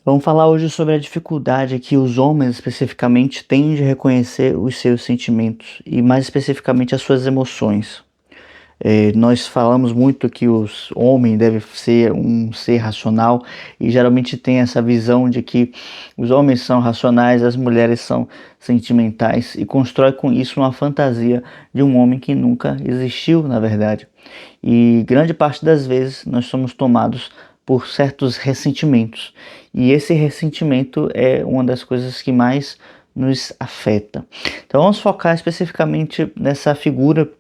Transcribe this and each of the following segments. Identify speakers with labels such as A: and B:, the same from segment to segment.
A: Vamos falar hoje sobre a dificuldade que os homens especificamente têm de reconhecer os seus sentimentos e mais especificamente as suas emoções. Nós falamos muito que os homens devem ser um ser racional e geralmente tem essa visão de que os homens são racionais, as mulheres são sentimentais e constrói com isso uma fantasia de um homem que nunca existiu, na verdade. E grande parte das vezes nós somos tomados por certos ressentimentos. E esse ressentimento é uma das coisas que mais nos afeta. Então vamos focar especificamente nessa figura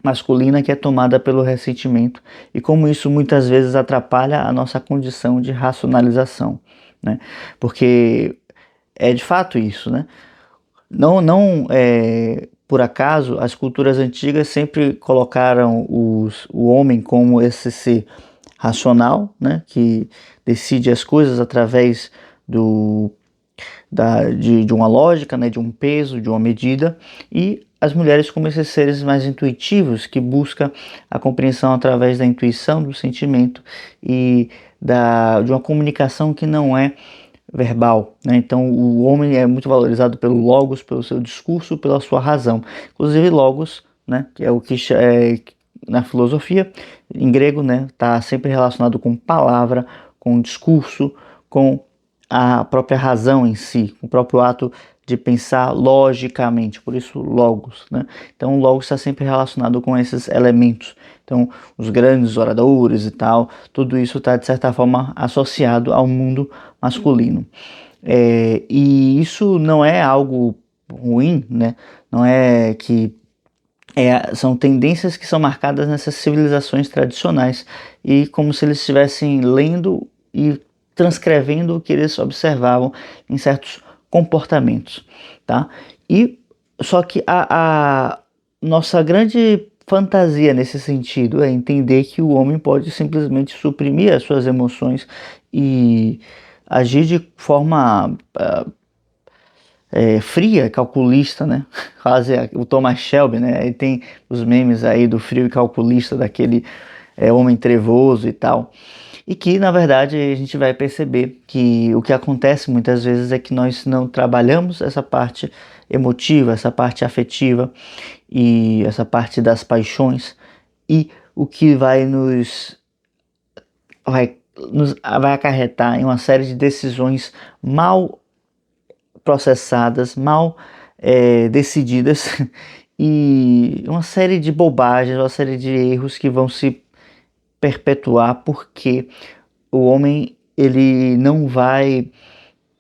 A: masculina que é tomada pelo ressentimento e como isso muitas vezes atrapalha a nossa condição de racionalização, né? Porque é de fato isso, né? Não por acaso as culturas antigas sempre colocaram o homem como esse ser racional, né? Que decide as coisas através do de uma lógica, né, de um peso, de uma medida, e as mulheres como esses seres mais intuitivos que buscam a compreensão através da intuição, do sentimento e de uma comunicação que não é verbal, né? Então o homem é muito valorizado pelo logos, pelo seu discurso, pela sua razão. Inclusive logos, né, que é o que na filosofia em grego, né, está sempre relacionado com palavra, com discurso, com a própria razão em si, o próprio ato de pensar logicamente, por isso logos, né? Então o logos está sempre relacionado com esses elementos. Então os grandes oradores e tal, tudo isso está de certa forma associado ao mundo masculino. E isso não é algo ruim, né? Não é que são tendências que são marcadas nessas civilizações tradicionais e como se eles estivessem lendo e transcrevendo o que eles observavam em certos comportamentos, tá? E só que a nossa grande fantasia nesse sentido é entender que o homem pode simplesmente suprimir as suas emoções e agir de forma fria, calculista, né? Quase o Thomas Shelby, né? Aí tem os memes aí do frio e calculista, daquele homem trevoso e tal. E que, na verdade, a gente vai perceber que o que acontece muitas vezes é que nós não trabalhamos essa parte emotiva, essa parte afetiva e essa parte das paixões e o que vai acarretar em uma série de decisões mal processadas, mal decididas e uma série de bobagens, uma série de erros que vão se perpetuar porque o homem ele não vai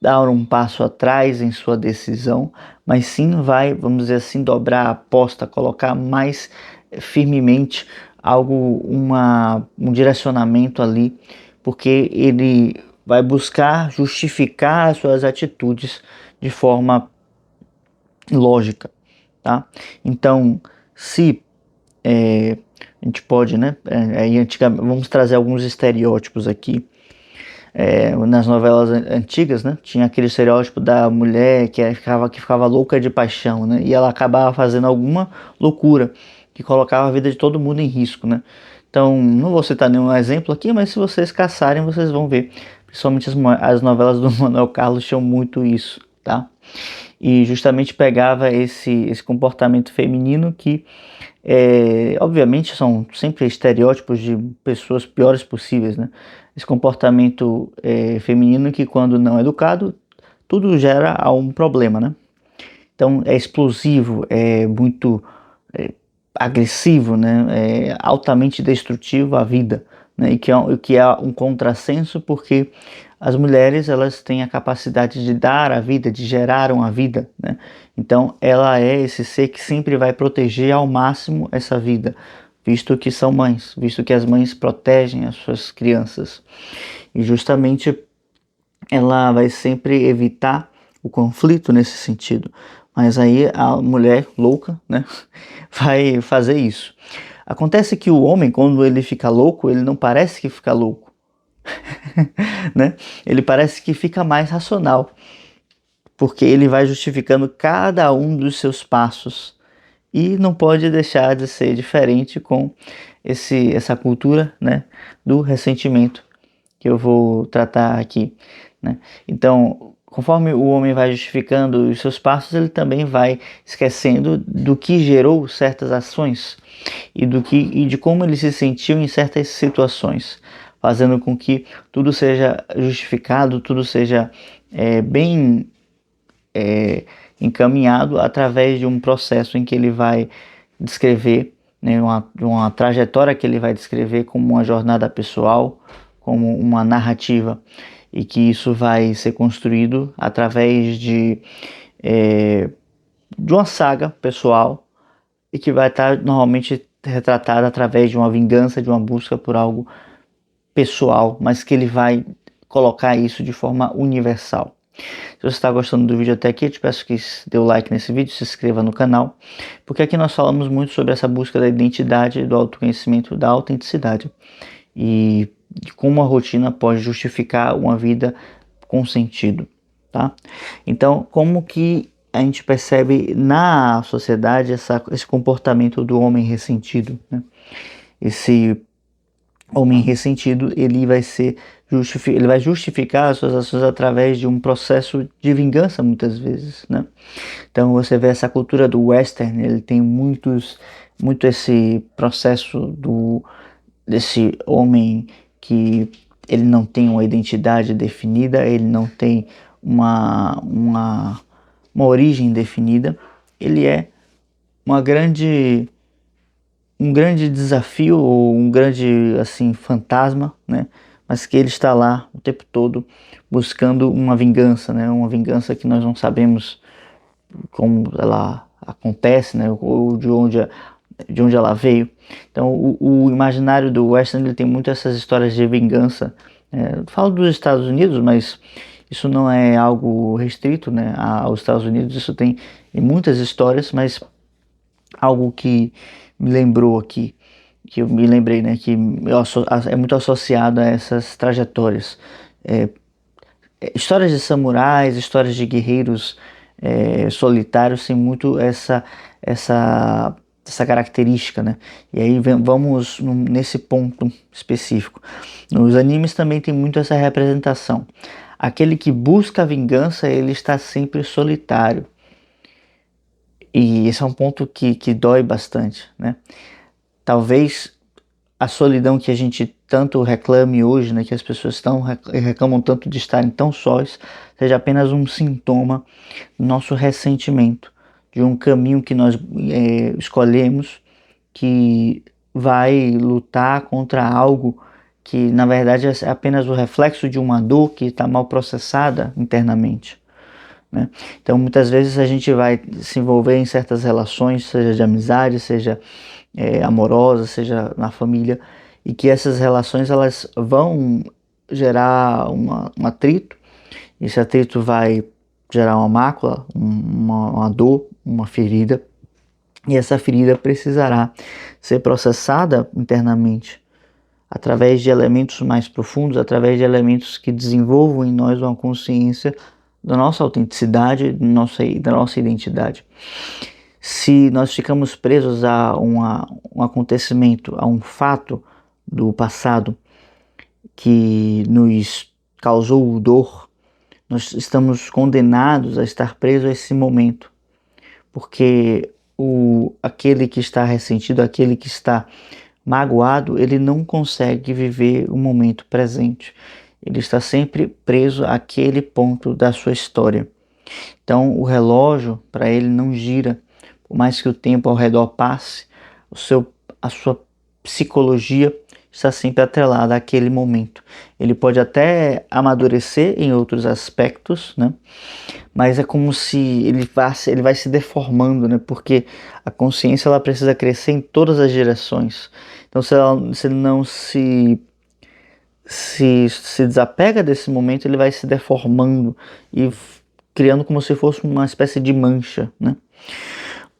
A: dar um passo atrás em sua decisão, mas sim vai, vamos dizer assim, dobrar a aposta, colocar mais firmemente um direcionamento ali, porque ele vai buscar justificar as suas atitudes de forma lógica, tá? Então, se a gente pode, né? Vamos trazer alguns estereótipos aqui. Nas novelas antigas, né? Tinha aquele estereótipo da mulher que ficava louca de paixão, né? E ela acabava fazendo alguma loucura que colocava a vida de todo mundo em risco, né? Então, não vou citar nenhum exemplo aqui, mas se vocês caçarem, vocês vão ver. Principalmente as novelas do Manuel Carlos tinham muito isso, tá? E justamente pegava esse comportamento feminino que, obviamente, são sempre estereótipos de pessoas piores possíveis, né? Esse comportamento feminino que, quando não educado, tudo gera um problema, né? Então, é explosivo, é muito agressivo, né? É altamente destrutivo à vida, né? E que é um contrassenso porque as mulheres elas têm a capacidade de dar a vida, de gerar uma vida, né? Então ela é esse ser que sempre vai proteger ao máximo essa vida, visto que são mães, visto que as mães protegem as suas crianças. E justamente ela vai sempre evitar o conflito nesse sentido. Mas aí a mulher louca, né, vai fazer isso. Acontece que o homem, quando ele fica louco, ele não parece que fica louco, né? Ele parece que fica mais racional, porque ele vai justificando cada um dos seus passos e não pode deixar de ser diferente com essa cultura, né, do ressentimento que eu vou tratar aqui. né? Então, conforme o homem vai justificando os seus passos, ele também vai esquecendo do que gerou certas ações e de como ele se sentiu em certas situações, fazendo com que tudo seja justificado, tudo seja bem encaminhado através de um processo em que ele vai descrever, né, uma trajetória que ele vai descrever como uma jornada pessoal, como uma narrativa, e que isso vai ser construído através de uma saga pessoal e que vai estar normalmente retratada através de uma vingança, de uma busca por algo pessoal, mas que ele vai colocar isso de forma universal. Se você está gostando do vídeo até aqui, eu te peço que dê o like nesse vídeo, se inscreva no canal, porque aqui nós falamos muito sobre essa busca da identidade, do autoconhecimento, da autenticidade e de como a rotina pode justificar uma vida com sentido, tá? Então, como que a gente percebe na sociedade esse comportamento do homem ressentido, né? Esse homem ressentido, ele vai justificar as suas ações através de um processo de vingança muitas vezes, né? Então você vê essa cultura do western, ele tem muito esse processo desse homem que ele não tem uma identidade definida, ele não tem uma origem definida, ele é uma grande um grande desafio ou um grande assim fantasma, né? Mas que ele está lá o tempo todo buscando uma vingança, né? Uma vingança que nós não sabemos como ela acontece, né? Ou de onde ela veio. Então o imaginário do western ele tem muito essas histórias de vingança. Falo dos Estados Unidos, mas isso não é algo restrito, né, aos Estados Unidos. Isso tem em muitas histórias, mas algo que me lembrou aqui, que eu me lembrei, né, que é muito associado a essas trajetórias. Histórias de samurais, histórias de guerreiros solitários têm muito essa característica, né? E aí vamos nesse ponto específico. Nos animes também tem muito essa representação. Aquele que busca a vingança, ele está sempre solitário. E esse é um ponto que dói bastante, né? Talvez a solidão que a gente tanto reclame hoje, né, que as pessoas reclamam tanto de estarem tão sós, seja apenas um sintoma do nosso ressentimento, de um caminho que nós escolhemos, que vai lutar contra algo que na verdade é apenas o reflexo de uma dor que está mal processada internamente, né? Então muitas vezes a gente vai se envolver em certas relações, seja de amizade, seja amorosa, seja na família, e que essas relações elas vão gerar um atrito. Esse atrito vai gerar uma mácula, uma dor, uma ferida, e essa ferida precisará ser processada internamente através de elementos mais profundos, através de elementos que desenvolvam em nós uma consciência da nossa autenticidade, da nossa identidade. Se nós ficamos presos a um acontecimento, a um fato do passado que nos causou dor, nós estamos condenados a estar presos a esse momento, porque aquele que está ressentido, aquele que está magoado, ele não consegue viver o momento presente. Ele está sempre preso àquele ponto da sua história. Então o relógio para ele não gira. Por mais que o tempo ao redor passe, a sua psicologia está sempre atrelada àquele momento. Ele pode até amadurecer em outros aspectos, né? Mas é como se ele vai se deformando, né? Porque a consciência ela precisa crescer em todas as direções. Então se ele não se desapega desse momento, ele vai se deformando e criando como se fosse uma espécie de mancha, né?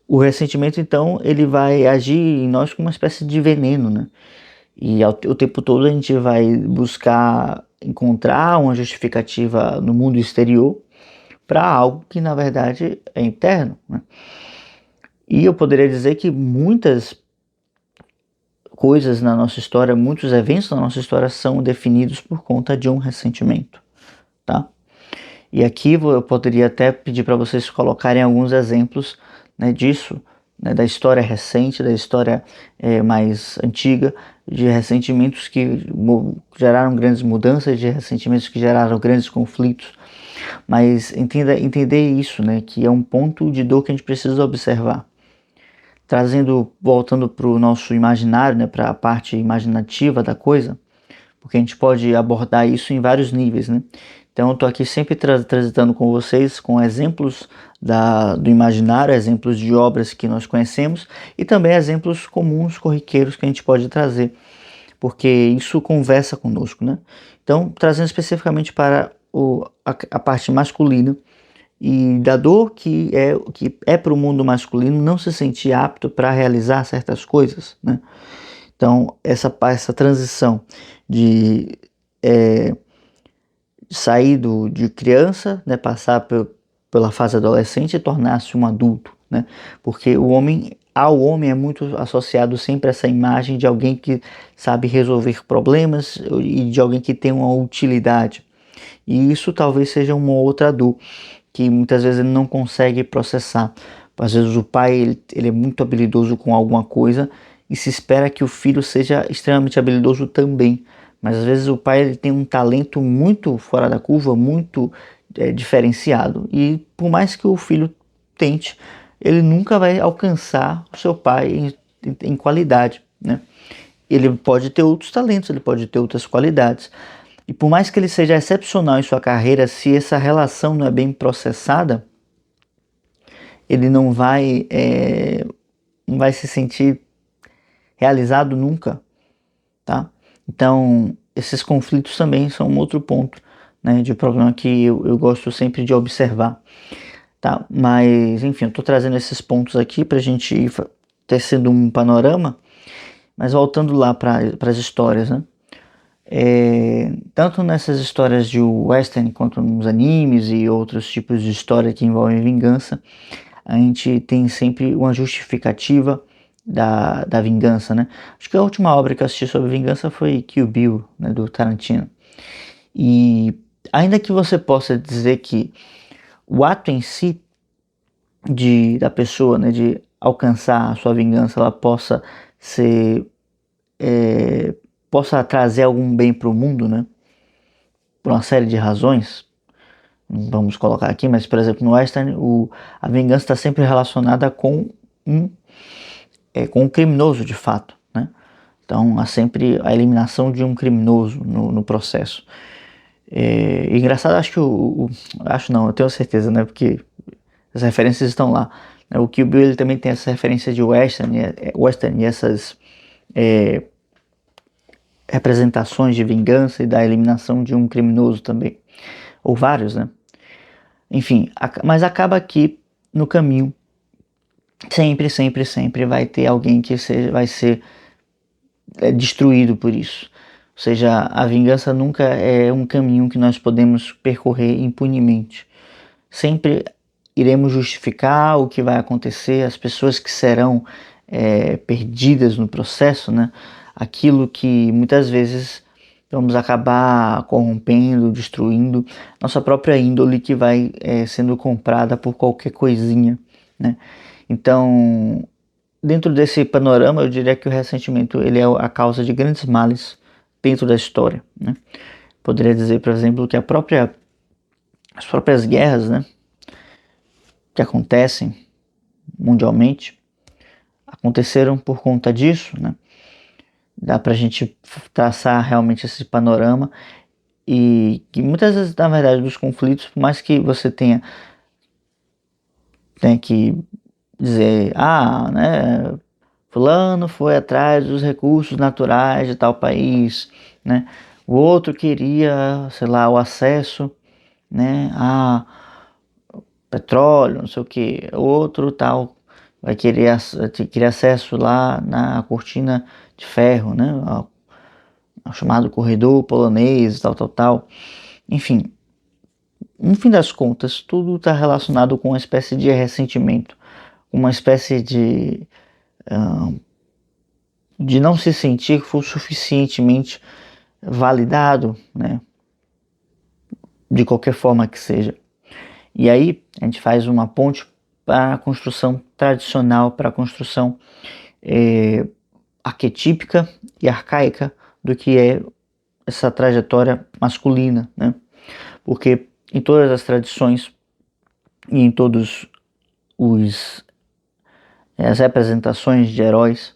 A: O ressentimento, então, ele vai agir em nós como uma espécie de veneno, né? E o tempo todo a gente vai buscar encontrar uma justificativa no mundo exterior para algo que, na verdade, é interno, né? E eu poderia dizer que muitas coisas na nossa história, muitos eventos na nossa história são definidos por conta de um ressentimento, tá? E aqui eu poderia até pedir para vocês colocarem alguns exemplos, né, disso, né, da história recente, da história mais antiga, de ressentimentos que geraram grandes mudanças, de ressentimentos que geraram grandes conflitos. Mas entender isso, né, que é um ponto de dor que a gente precisa observar. Voltando para o nosso imaginário, né, para a parte imaginativa da coisa, porque a gente pode abordar isso em vários níveis, né? Então eu estou aqui sempre transitando com vocês com exemplos do imaginário, exemplos de obras que nós conhecemos e também exemplos comuns, corriqueiros que a gente pode trazer, porque isso conversa conosco, né? Então, trazendo especificamente para a parte masculina e da dor que é para o mundo masculino não se sentir apto para realizar certas coisas, né? Então, essa transição de sair de criança, né, passar pela fase adolescente e tornar-se um adulto, né? Porque ao homem é muito associado sempre essa imagem de alguém que sabe resolver problemas e de alguém que tem uma utilidade. E isso talvez seja uma outra dor que muitas vezes ele não consegue processar. Às vezes o pai ele é muito habilidoso com alguma coisa e se espera que o filho seja extremamente habilidoso também. Mas às vezes o pai ele tem um talento muito fora da curva, muito diferenciado. E por mais que o filho tente, ele nunca vai alcançar o seu pai em qualidade, né? Ele pode ter outros talentos, ele pode ter outras qualidades. E por mais que ele seja excepcional em sua carreira, se essa relação não é bem processada, ele não vai se sentir realizado nunca, tá? Então, esses conflitos também são um outro ponto, né, de problema que eu gosto sempre de observar, tá? Mas, enfim, eu tô trazendo esses pontos aqui pra gente ir tecendo um panorama, mas voltando lá para as histórias, né? Tanto nessas histórias de western quanto nos animes e outros tipos de história que envolvem vingança, a gente tem sempre uma justificativa da vingança, né? Acho que a última obra que eu assisti sobre vingança foi Kill Bill, né, do Tarantino. E ainda que você possa dizer que o ato em si da pessoa, né, de alcançar a sua vingança, ela ser possa trazer algum bem para o mundo, né? Por uma série de razões, vamos colocar aqui, mas por exemplo no western a vingança está sempre relacionada com um criminoso de fato, né? Então há sempre a eliminação de um criminoso no processo. Engraçado, acho que acho não, eu tenho certeza, né? Porque as referências estão lá. O Kill Bill ele também tem essa referência de western e essas representações de vingança e da eliminação de um criminoso também, ou vários, né? Enfim, mas acaba que no caminho sempre vai ter alguém que vai ser destruído por isso. Ou seja, a vingança nunca é um caminho que nós podemos percorrer impunemente. Sempre iremos justificar o que vai acontecer, as pessoas que serão perdidas no processo, né? Aquilo que muitas vezes vamos acabar corrompendo, destruindo nossa própria índole que vai sendo comprada por qualquer coisinha, né? Então, dentro desse panorama, eu diria que o ressentimento ele é a causa de grandes males dentro da história, né? Poderia dizer, por exemplo, que as próprias guerras, né, que acontecem mundialmente aconteceram por conta disso, né? Dá pra gente traçar realmente esse panorama e que muitas vezes, na verdade, dos conflitos, por mais que você tenha que dizer, né, fulano foi atrás dos recursos naturais de tal país, né? O outro queria, sei lá, o acesso, né, a petróleo, não sei o que. O outro tal vai querer acesso lá na cortina de ferro, né? Ao chamado corredor polonês, tal. Enfim, no fim das contas, tudo está relacionado com uma espécie de ressentimento, uma espécie de não se sentir que foi suficientemente validado, né? de qualquer forma que seja. E aí a gente faz uma ponte para a construção tradicional, para a construção arquetípica e arcaica do que é essa trajetória masculina, né? Porque em todas as tradições e em todos os as representações de heróis,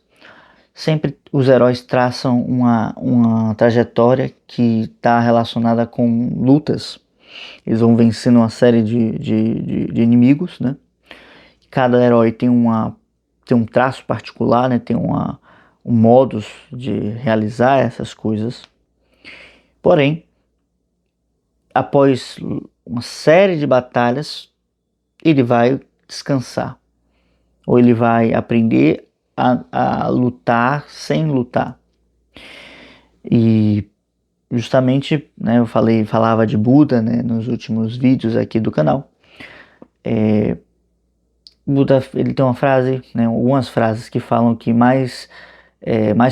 A: sempre os heróis traçam uma trajetória que está relacionada com lutas. Eles vão vencendo uma série de inimigos, né? Cada herói tem um traço particular, né? Tem um modus de realizar essas coisas. Porém, após uma série de batalhas, ele vai descansar. Ou ele vai aprender a lutar sem lutar. E justamente, né, eu falava de Buda, né, nos últimos vídeos aqui do canal. Buda, ele tem uma frase, né, algumas frases que falam que mais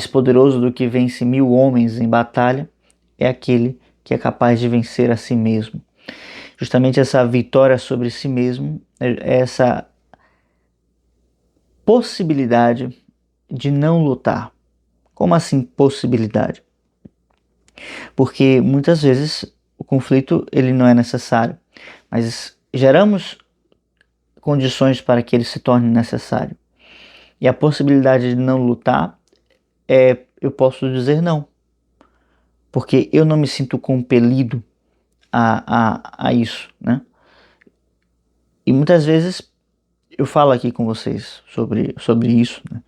A: poderoso do que vence 1000 homens em batalha é aquele que é capaz de vencer a si mesmo. Justamente essa vitória sobre si mesmo, essa possibilidade de não lutar. Como assim possibilidade? Porque muitas vezes o conflito ele não é necessário, mas geramos condições para que ele se torne necessário. E a possibilidade de não lutar eu posso dizer não, porque eu não me sinto compelido a isso, né? E muitas vezes eu falo aqui com vocês sobre isso, né?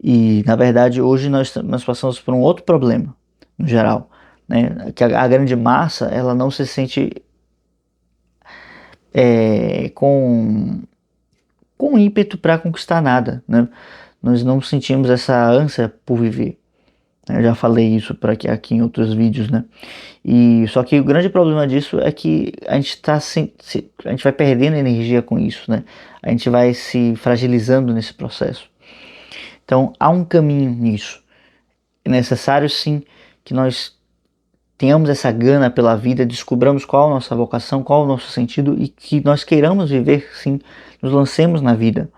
A: E na verdade hoje nós passamos por um outro problema, no geral, né? Que a grande massa ela não se sente com ímpeto para conquistar nada, né? Nós não sentimos essa ânsia por viver. Eu já falei isso aqui em outros vídeos, né? E só que o grande problema disso é que a gente a gente vai perdendo energia com isso, né? A gente vai se fragilizando nesse processo. Então há um caminho nisso. É necessário sim que nós tenhamos essa gana pela vida, descobramos qual a nossa vocação, qual o nosso sentido e que nós queiramos viver sim, nos lancemos na vida.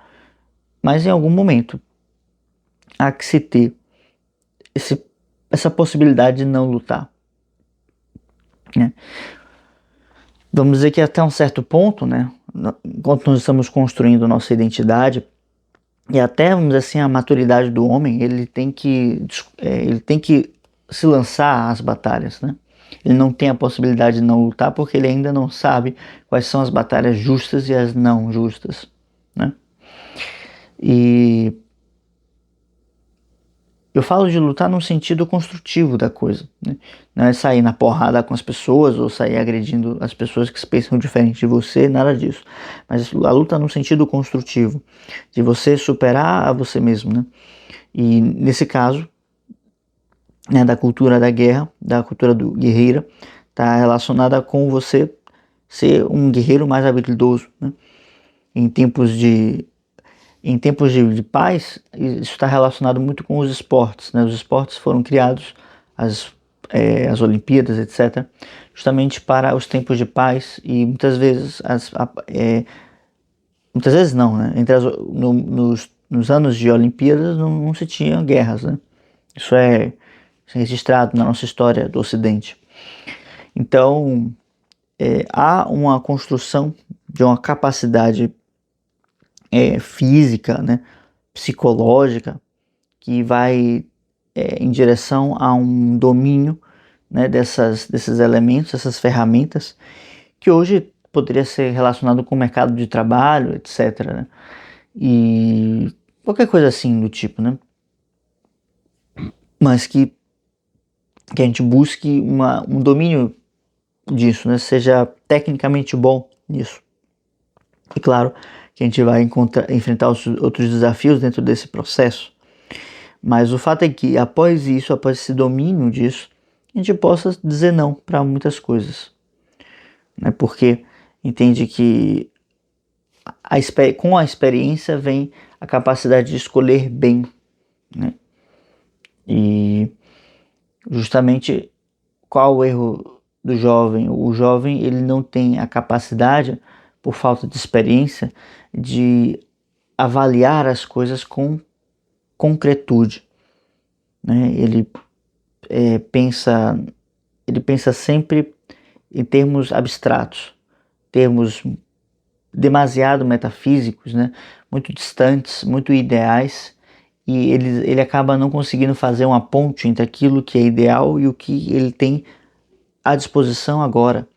A: Mas em algum momento há que se ter essa possibilidade de não lutar, né? Vamos dizer que até um certo ponto, né, enquanto nós estamos construindo nossa identidade e até, vamos dizer assim, a maturidade do homem, ele tem que se lançar às batalhas, né? Ele não tem a possibilidade de não lutar porque ele ainda não sabe quais são as batalhas justas e as não justas, né? E eu falo de lutar no sentido construtivo da coisa, né? Não é sair na porrada com as pessoas ou sair agredindo as pessoas que pensam diferente de você, nada disso. Mas a luta no sentido construtivo, de você superar a você mesmo, né? E nesse caso, né, da cultura da guerra, da cultura do guerreira, está relacionada com você ser um guerreiro mais habilidoso, né? Em tempos de paz, isso está relacionado muito com os esportes, né? Os esportes foram criados, as Olimpíadas, etc., justamente para os tempos de paz e muitas vezes, muitas vezes não, né? Nos anos de Olimpíadas não se tinha guerras, né? Isso é registrado na nossa história do Ocidente. Então, há uma construção de uma capacidade física, né, psicológica, que vai em direção a um domínio, né, desses elementos, essas ferramentas, que hoje poderia ser relacionado com o mercado de trabalho, etc., né? E qualquer coisa assim do tipo, né? Mas que a gente busque um domínio disso, né? Seja tecnicamente bom nisso. E claro que a gente vai enfrentar outros desafios dentro desse processo. Mas o fato é que após esse domínio disso, a gente possa dizer não para muitas coisas, né? Porque entende que com a experiência vem a capacidade de escolher bem, né? E justamente qual o erro do jovem. O jovem, ele não tem a capacidade, por falta de experiência, de avaliar as coisas com concretude, né? Pensa, ele pensa sempre em termos abstratos, termos demasiado metafísicos, né? Muito distantes, muito ideais, e ele acaba não conseguindo fazer uma ponte entre aquilo que é ideal e o que ele tem à disposição agora,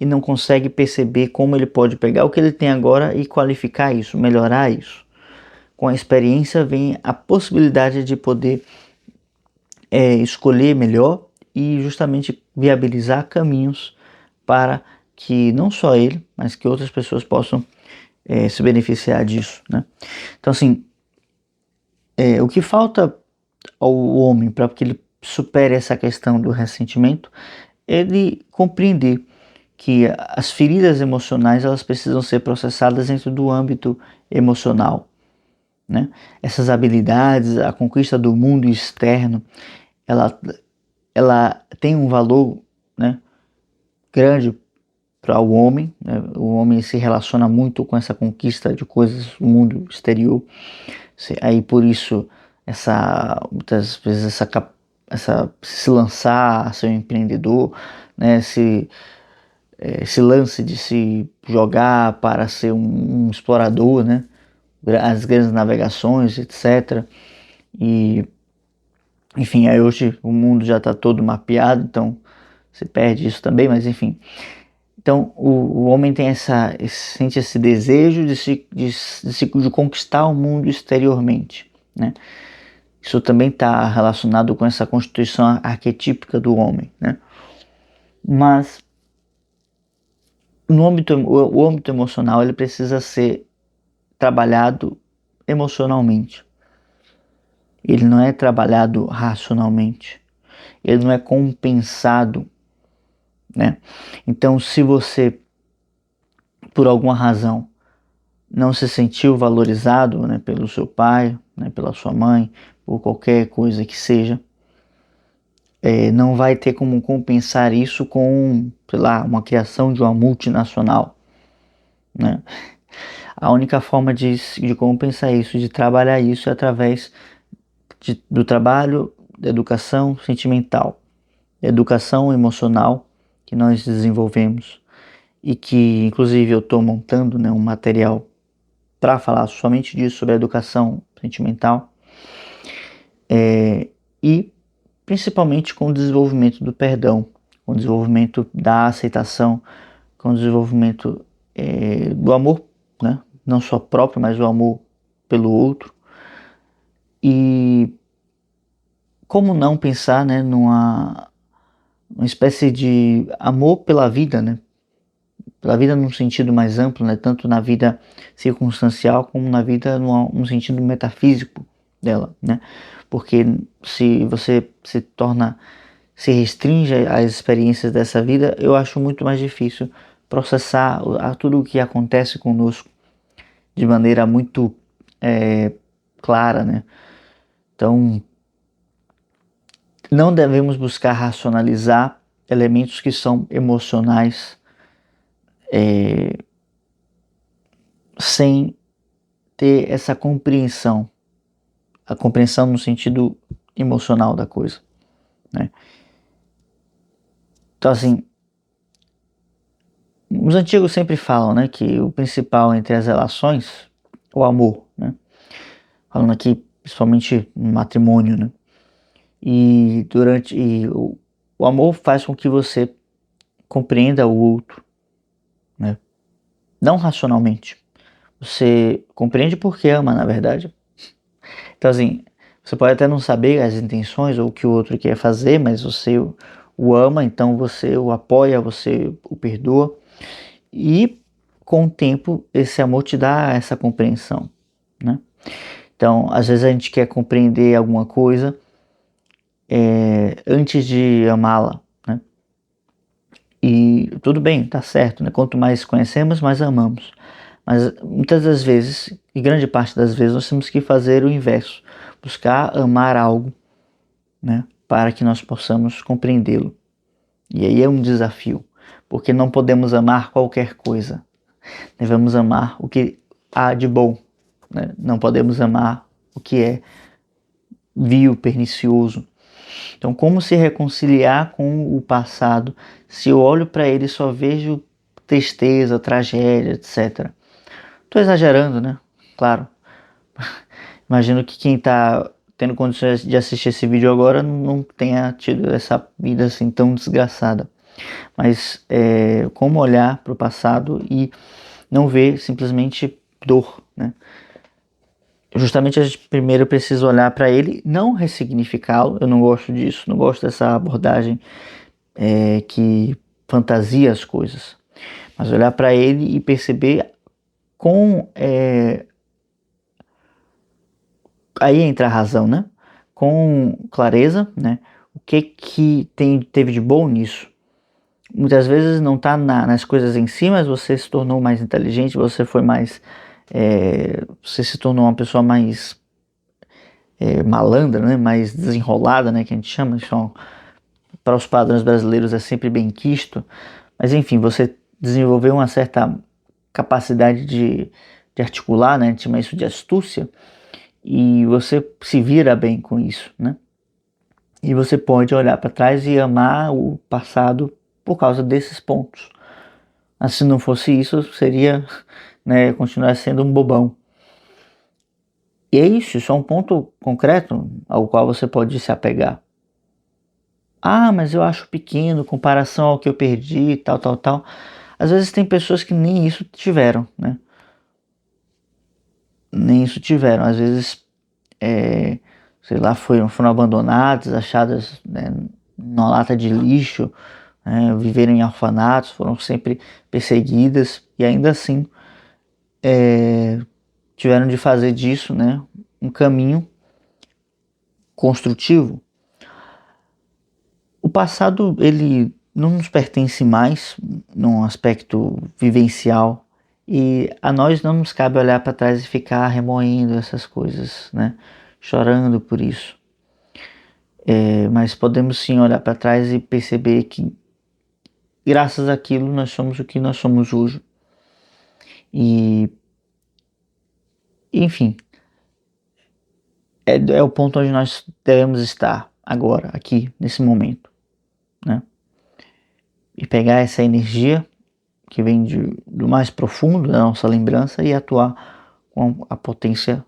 A: e não consegue perceber como ele pode pegar o que ele tem agora e qualificar isso, melhorar isso. Com a experiência vem a possibilidade de poder escolher melhor e justamente viabilizar caminhos para que não só ele, mas que outras pessoas possam se beneficiar disso, né? Então, assim, o que falta ao homem para que ele supere essa questão do ressentimento, ele compreender que as feridas emocionais, elas precisam ser processadas dentro do âmbito emocional, né? Essas habilidades, a conquista do mundo externo, ela, ela tem um valor, né, grande para o homem, né? O homem se relaciona muito com essa conquista de coisas do mundo exterior. Aí por isso muitas vezes essa se lançar a ser um empreendedor, né? Esse lance de se jogar para ser um explorador, né? As grandes navegações, etc. E enfim, aí hoje o mundo já está todo mapeado, então se perde isso também, mas enfim. Então o homem tem sente esse desejo de conquistar o mundo exteriormente, né? Isso também está relacionado com essa constituição arquetípica do homem, né? Mas o âmbito emocional, ele precisa ser trabalhado emocionalmente. Ele não é trabalhado racionalmente. Ele não é compensado, né? Então, se você, por alguma razão, não se sentiu valorizado, né, pelo seu pai, né, pela sua mãe, por qualquer coisa que seja, não vai ter como compensar isso com, sei lá, uma criação de uma multinacional, né? A única forma de compensar isso, de trabalhar isso, é através do trabalho da educação sentimental, da educação emocional que nós desenvolvemos e que, inclusive, eu estou montando, né, um material para falar somente disso, sobre a educação sentimental, e principalmente com o desenvolvimento do perdão, com o desenvolvimento da aceitação, com o desenvolvimento do amor, né? Não só próprio, mas o amor pelo outro. E como não pensar, né, uma espécie de amor pela vida, né? Pela vida num sentido mais amplo, né? Tanto na vida circunstancial como na vida num sentido metafísico dela, né? Porque se você se restringe às experiências dessa vida, eu acho muito mais difícil processar tudo o que acontece conosco de maneira muito clara, né? Então, não devemos buscar racionalizar elementos que são emocionais sem ter essa compreensão, a compreensão no sentido emocional da coisa, né? Então, assim, os antigos sempre falam, né, que o principal entre as relações é o amor, né? Falando aqui principalmente no matrimônio, né? O amor faz com que você compreenda o outro, né? Não racionalmente. Você compreende porque ama, na verdade. Então, assim, você pode até não saber as intenções ou o que o outro quer fazer, mas você o ama, então você o apoia, você o perdoa. E com o tempo, esse amor te dá essa compreensão, né? Então, às vezes a gente quer compreender alguma coisa antes de amá-la, né? E tudo bem, tá certo, né? Quanto mais conhecemos, mais amamos. Mas muitas das vezes, e grande parte das vezes, nós temos que fazer o inverso. Buscar amar algo, né? Para que nós possamos compreendê-lo. E aí é um desafio, porque não podemos amar qualquer coisa. Devemos amar o que há de bom, né? Não podemos amar o que é vil, pernicioso. Então, como se reconciliar com o passado se eu olho para ele e só vejo tristeza, tragédia, etc. Estou exagerando, né? Claro. Imagino que quem está tendo condições de assistir esse vídeo agora não tenha tido essa vida assim tão desgraçada. Mas como olhar para o passado e não ver simplesmente dor, né? Justamente a gente primeiro precisa olhar para ele, não ressignificá-lo. Eu não gosto disso, não gosto dessa abordagem que fantasia as coisas, mas olhar para ele e perceber com aí entra a razão, né? Com clareza, né? O que teve de bom nisso? Muitas vezes não está nas coisas em si, mas você se tornou mais inteligente, você foi mais, você se tornou uma pessoa mais malandra, né? Mais desenrolada, né? Que a gente chama, isso para os padrões brasileiros é sempre bem quisto, mas enfim, você desenvolveu uma certa capacidade de articular, né? A gente chama isso de astúcia, e você se vira bem com isso, né? E você pode olhar para trás e amar o passado por causa desses pontos. Mas se não fosse isso, seria, né, continuar sendo um bobão. E é isso é um ponto concreto ao qual você pode se apegar. Ah, mas eu acho pequeno em comparação ao que eu perdi, tal, tal, tal. Às vezes tem pessoas que nem isso tiveram, né? Nem isso tiveram. Às vezes, sei lá, foram abandonadas, achadas, né, numa lata de lixo, né, viveram em orfanatos, foram sempre perseguidas e ainda assim tiveram de fazer disso, né, um caminho construtivo. O passado, ele não nos pertence mais num aspecto vivencial e a nós não nos cabe olhar para trás e ficar remoendo essas coisas, né, chorando por isso. Mas podemos sim olhar para trás e perceber que graças àquilo nós somos o que nós somos hoje. E, enfim, é o ponto onde nós devemos estar agora, aqui, nesse momento, né? E pegar essa energia que vem do mais profundo da nossa lembrança e atuar com a potência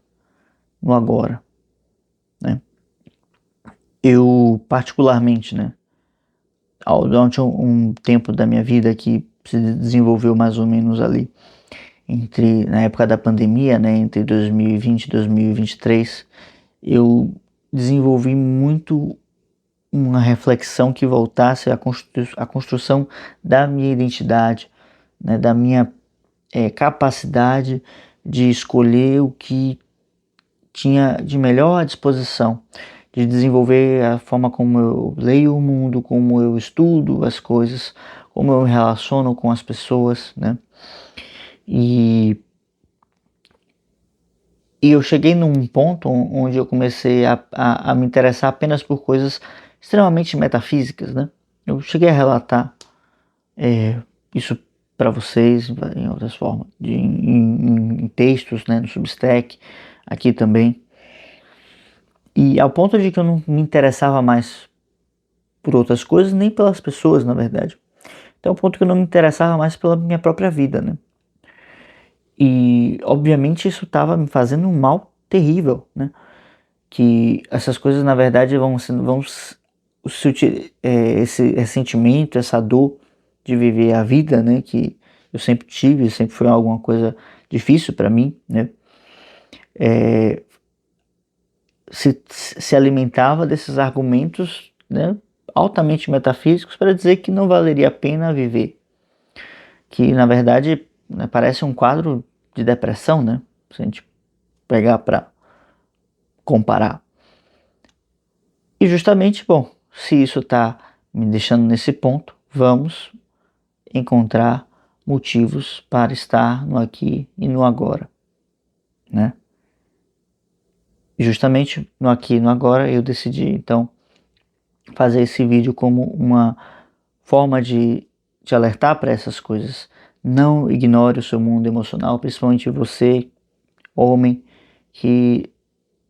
A: no agora, né? Eu, particularmente, né, durante um tempo da minha vida que se desenvolveu mais ou menos ali na época da pandemia, né, entre 2020 e 2023, eu desenvolvi muito uma reflexão que voltasse à construção da minha identidade, né, da minha capacidade de escolher o que tinha de melhor à disposição, de desenvolver a forma como eu leio o mundo, como eu estudo as coisas, como eu me relaciono com as pessoas, né? E eu cheguei num ponto onde eu comecei a me interessar apenas por coisas extremamente metafísicas, né? Eu cheguei a relatar isso para vocês em outras formas, em textos, né, no Substack, aqui também. E ao ponto de que eu não me interessava mais por outras coisas, nem pelas pessoas, na verdade. Então, ao ponto que eu não me interessava mais pela minha própria vida, né? E, obviamente, isso estava me fazendo um mal terrível, né? Que essas coisas, na verdade, esse ressentimento, essa dor de viver a vida, né? Que eu sempre tive, sempre foi alguma coisa difícil para mim, né? Se alimentava desses argumentos, né, altamente metafísicos para dizer que não valeria a pena viver, que na verdade, né, parece um quadro de depressão, né, se a gente pegar para comparar. E justamente, bom, se isso está me deixando nesse ponto, vamos encontrar motivos para estar no aqui e no agora, né? E justamente no aqui e no agora eu decidi então fazer esse vídeo como uma forma de te alertar para essas coisas. Não ignore o seu mundo emocional, principalmente você, homem, que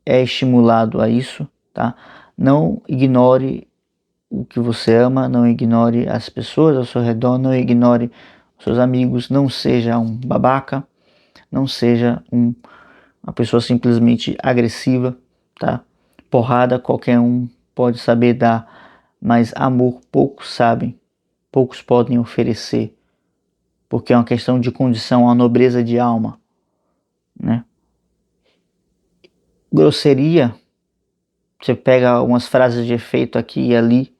A: é estimulado a isso, tá? Não ignore o que você ama, não ignore as pessoas ao seu redor, não ignore os seus amigos, não seja um babaca, não seja uma pessoa simplesmente agressiva, tá? Porrada qualquer um pode saber dar, mas amor poucos sabem, poucos podem oferecer, porque é uma questão de condição, a nobreza de alma, né? Grosseria, você pega umas frases de efeito aqui e ali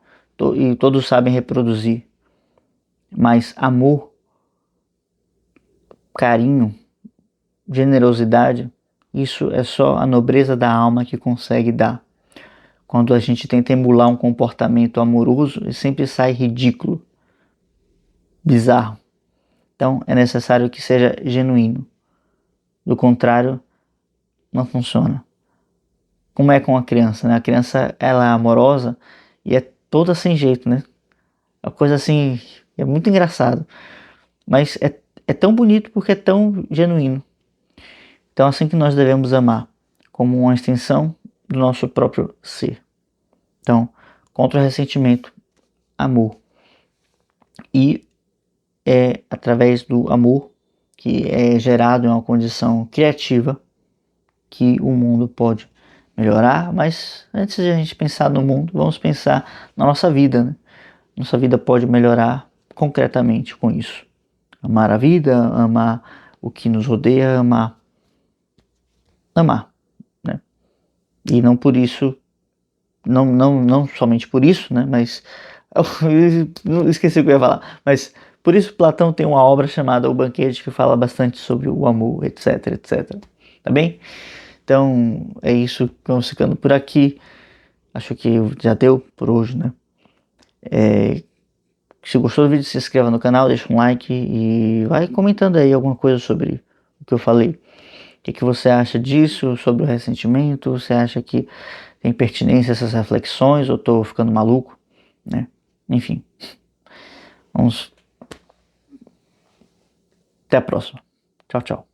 A: e todos sabem reproduzir, mas amor, carinho, generosidade, isso é só a nobreza da alma que consegue dar. Quando a gente tenta emular um comportamento amoroso, ele sempre sai ridículo, bizarro. Então é necessário que seja genuíno. Do contrário, não funciona. Como é com a criança, né? A criança, ela é amorosa e é toda sem jeito, né? É uma coisa assim, é muito engraçado. Mas é tão bonito porque é tão genuíno. Então é assim que nós devemos amar, como uma extensão do nosso próprio ser. Então, contra o ressentimento, amor. E é através do amor, que é gerado em uma condição criativa, que o mundo pode melhorar. Mas antes de a gente pensar no mundo, vamos pensar na nossa vida, né? Nossa vida pode melhorar concretamente com isso. Amar a vida, amar o que nos rodeia, amar, né? E não por isso, não somente por isso, né? Mas eu esqueci o que eu ia falar. Mas por isso Platão tem uma obra chamada O Banquete que fala bastante sobre o amor, etc, etc. Tá bem? Então é isso, vamos ficando por aqui. Acho que já deu por hoje, né? Se gostou do vídeo, se inscreva no canal, deixa um like e vai comentando aí alguma coisa sobre o que eu falei. O que você acha disso, sobre o ressentimento? Você acha que tem pertinência essas reflexões ou tô ficando maluco, né? Enfim, vamos. Até a próxima. Tchau, tchau.